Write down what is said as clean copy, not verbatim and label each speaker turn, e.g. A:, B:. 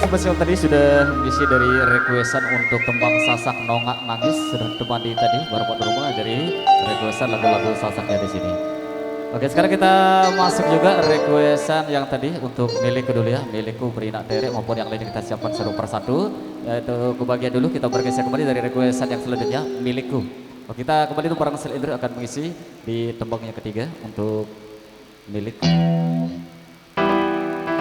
A: Spesial tadi sudah diisi dari requestan untuk tembang sasak nongak nangis sudah temani tadi baru buat rumah dari requestan lagu-lagu sasaknya di sini. Oke, sekarang kita masuk juga requestan yang tadi untuk milikku dulu ya, milikku Berinak Derek maupun yang lain kita siapkan satu persatu. Yaitu kebagian dulu kita bergeser kembali dari requestan yang selanjutnya milikku. Oke, kita kembali untuk barang Sel Indra akan mengisi di tembang yang ketiga untuk milikku.